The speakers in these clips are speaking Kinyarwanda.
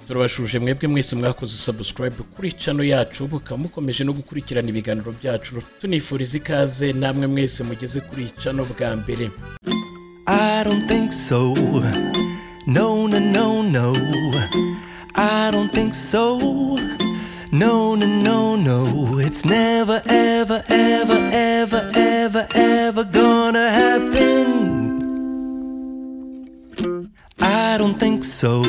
turabashuje mwebwe mwese mwakoze subscribe kuri channel yacu bukamukomeje no gukurikirana ibiganiro byacu tunifuriza ikaze namwe mwese mugeze kuri channel bwa mbere. I don't think so. No, no, no, no. I don't think so. No, no, no, no. It's never, ever, ever, ever, ever, ever gonna happen. I don't think so.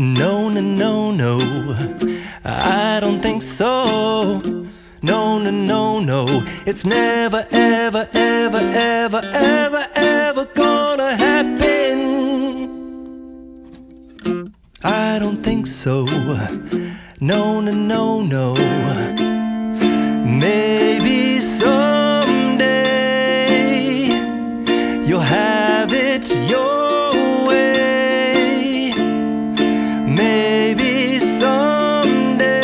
No, no, no, no. I don't think so. No, no, no, no. It's never, ever, ever, ever, ever, ever gonna happen. I don't think so. No, no, no, no. Maybe someday you'll have it your way. Maybe someday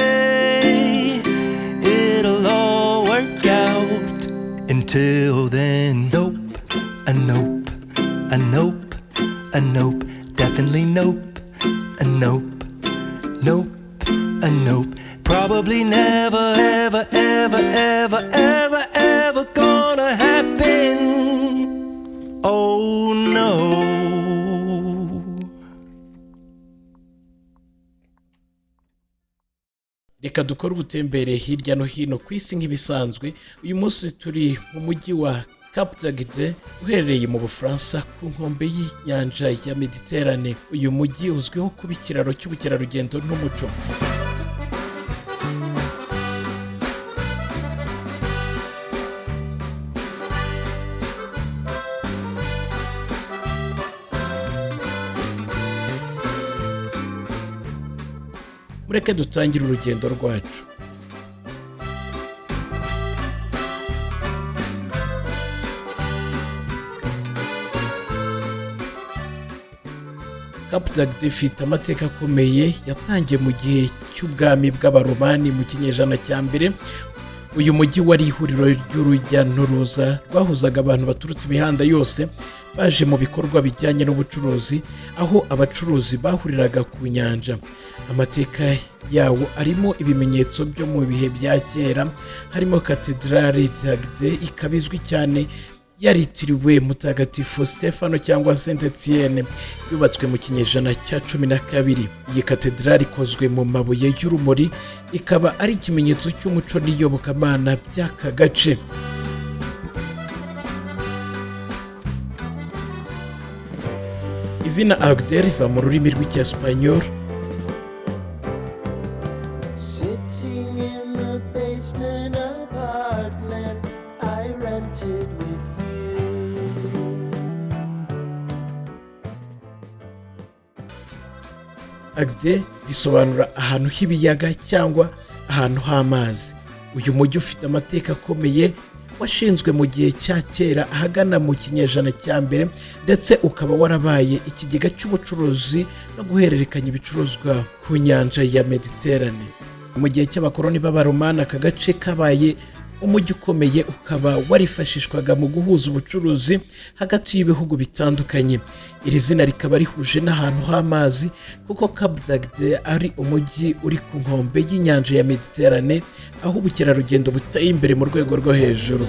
it'll all work out. Until then, nope, a nope, a nope, a nope, definitely nope, a nope, nope, a nope. Probably never, ever, ever, ever, ever, ever gonna happen. Oh no. Reka dukore ubutembere hirya no hino ku isi nk'ibisanzwe. Uyu munsi turi mu mujyi wa AGDE uherereye mu Bufaransa ku nkombe y'inyanja ya Mediterane. Uyu mujyi uzwiho kuba ikiraro cy'ubukerarugendo n'umuco. Mureke dutangire urugendo rwacu. AGDE ifite amateka akomeye yatangiye mu gihe cy'ubwami bw'abaromani mu kinyejana cya mbere. Uyu mujyi wari ihuriro ry'urujya n'uruza rwahuzaga abantu baturutse imihanda yose baje mu bikorwa bijyanye n'ubucuruzi, aho abacuruzi bahuriraga ku nyanja. Amateka yawo arimo ibimenyetso byo mu bihe bya kera, harimo katedrali AGDE ikaba izwi cyane yaritiriwe mutagatifu Stefano cyangwa Saint Etienne, yubatswe mu kinyejana cya 12. Iyi katedrali ikozwe mu mabuye y'urumuri, ikaba ari ikimenyetso cy'umuco n'iyobokamana by'aka gace. Izina AGDE riva mu rurimi rw'Icyesipanyol AGDE bisobanura ahantu h'ibiyaga cyangwa ahantu h'amazi. Uyu mujyi ufite amateka akomeye, washinzwe mu gihe cya kera ahagana mu kinyejana cya mbere, ndetse ukaba warabaye ikigega cy'ubucuruzi no guhererekanya ibicuruzwa ku nyanja ya Mediterane. Mu gihe cy'abakoloni b'abaromani aka gace kabaye umujyi ukomeye, ukaba warifashishwaga mu guhuza ubucuruzi hagati y'ibihugu bitandukanye. Iri zina rikaba rihuje n'ahantu h'amazi kuko AGDE ari umujyi uri ku nkombe y'inyanja ya Mediterane, aho ubukerarugendo buteye imbere mu rwego rwo hejuru.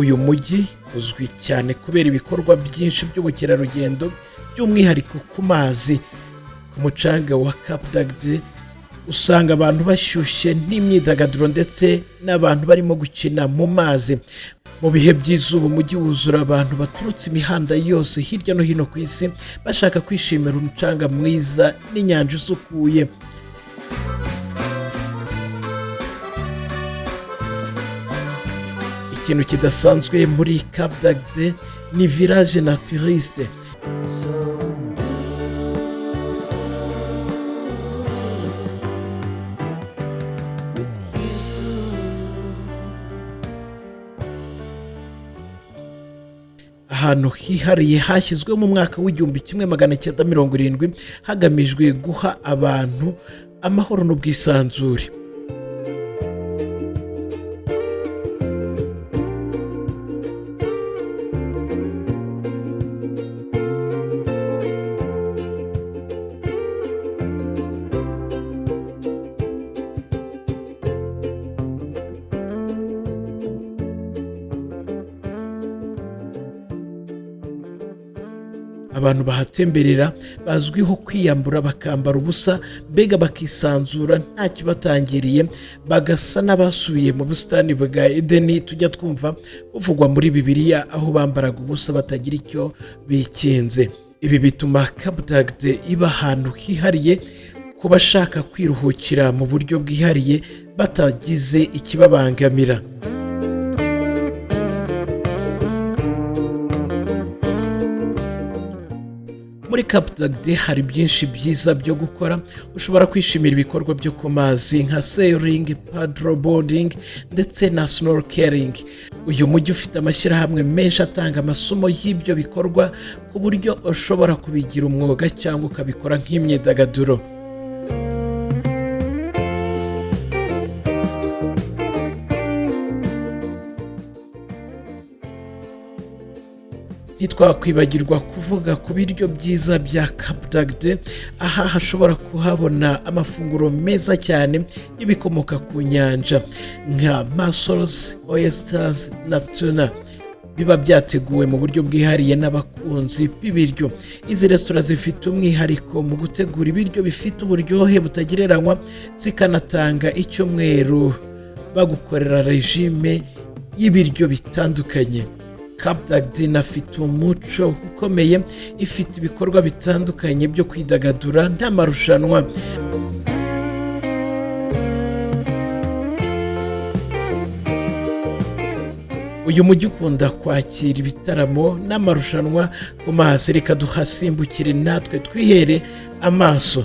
Uyu mujyi uzwi cyane kubera ibikorwa byinshi by'ubukerarugendo, by'umwihariko ku mazi. Ku mucanga wa AGDE usanga abantu bashyushye n'imyidagaduro ndetse n'abantu barimo gukina mu mazi. Mu bihe by'izuba umujyi wuzura abantu baturutse imihanda yose hirya no hino ku isi bashaka kwishimira umucanga mwiza n'inyanja isukuye. Ikintu kidasanzwe muri AGDE ni village naturiste. ahantu hihariye hashyizwe mu mwaka w'igihumbi kimwe magana cyenda mirongo irindwi hagamijwe guha abantu amahoro n'ubwisanzure. Abantu bahatemberera bazwiho kwiyambura bakambara ubusa, mbega bakisanzura nta kibatangiriye, bagasa n'abasubiye mu busitani bwa Edeni tujya twumva buvugwa muri Bibiliya, aho bambaraga ubusa batagira icyo bikinze. Ibi bituma AGDE iba ahantu hihariye ku bashaka kwiruhukira mu buryo bwihariye batagize ikibabangamira. Muri AGDE hari byinshi byiza byo gukora. Ushobora kwishimira ibikorwa byo ku mazi nka sailing, paddle boarding ndetse na snorkeling. Uyu mujyi ufite amashyirahamwe menshi atanga amasomo y'ibyo bikorwa ku buryo ushobora kubigira umwuga cyangwa ukabikora nk'imyidagaduro. Ntitwakwibagirwa kuvuga ku biryo byiza bya AGDE. Aha hashobora kuhabona amafunguro meza cyane y'ibikomoka ku nyanja nka mussels, oysters na tuna. Biba byateguwe mu buryo bwihariye n'abakunzi b'ibiryo. Izi resitora zifite umwihariko mu gutegura ibiryo bifite uburyohe butagereranywa, zikanatanga icyumweru bagukorera regime y'ibiryo bitandukanye. AGDE inafite umuco ukomeye, ifite ibikorwa bitandukanye byo kwidagadura n'amarushanwa. Uyu mujyi ukunda kwakira ibitaramo n'amarushanwa ku mazi. Reka duhasimbukire natwe twihere amaso.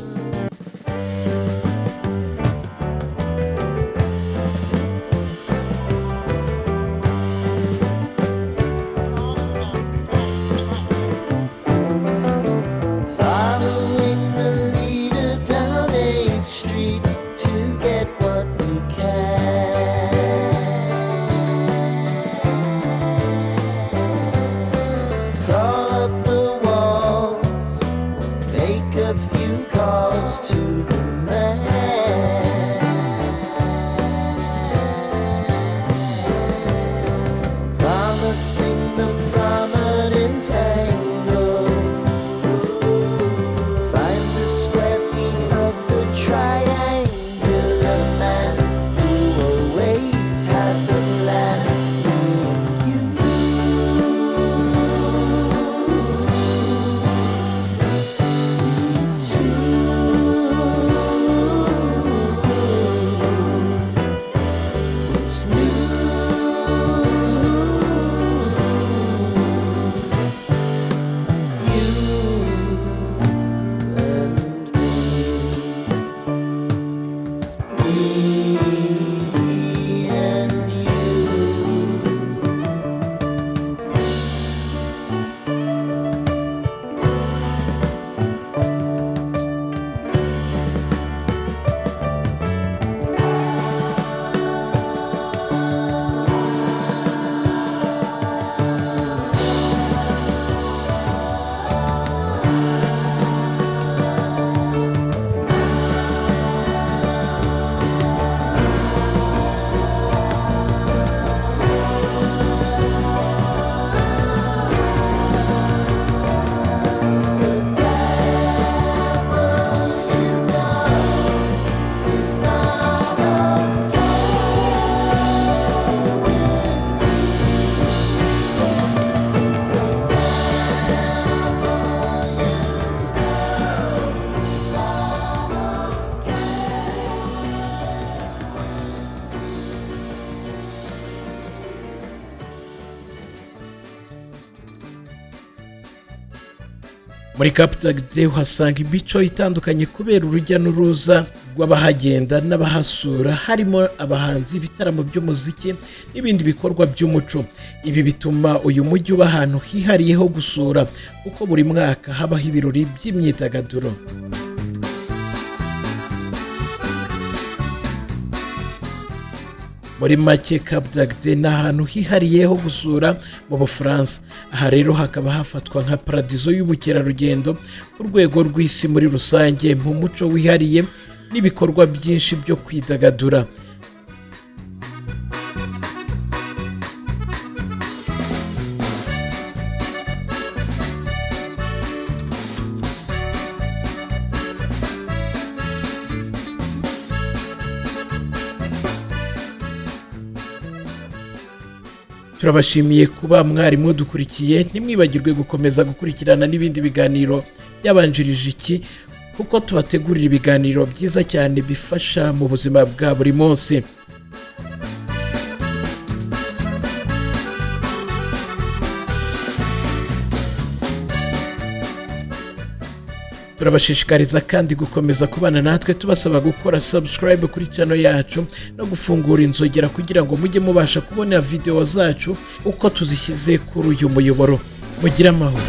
Muri AGDE uhasanga imico itandukanye kubera urujya n'uruza rw'abahagenda n'abahasura, harimo abahanzi, ibitaramo by'umuziki n'ibindi bikorwa by'umuco. Ibi bituma uyu mujyi uba ahantu hihariyeho gusura kuko buri mwaka habaho ibirori by'imyidagaduro. Muri make Cap d'Agde ni ahantu hihariyeho gusura mu Bufaransa. Aha rero hakaba hafatwa nka paradizo y'ubukerarugendo ku rwego rw'isi muri rusange, mu muco wihariye n'ibikorwa byinshi byo kwidagadura. Turabashimiye kuba mwari mudukurikiye. Ntimwibagirwe gukomeza gukurikirana n'ibindi biganiro byabanjirije iki, kuko tubategurira ibiganiro byiza cyane bifasha mu buzima bwa buri munsi. Turabashishikariza kandi gukomeza kubana natwe, tubasaba gukora subscribe kuri channel yacu no gufungura inzogera kugira ngo mujye mubasha kubona video zacu uko tuzishyize kuri uyu muyoboro. Mugire amahoro.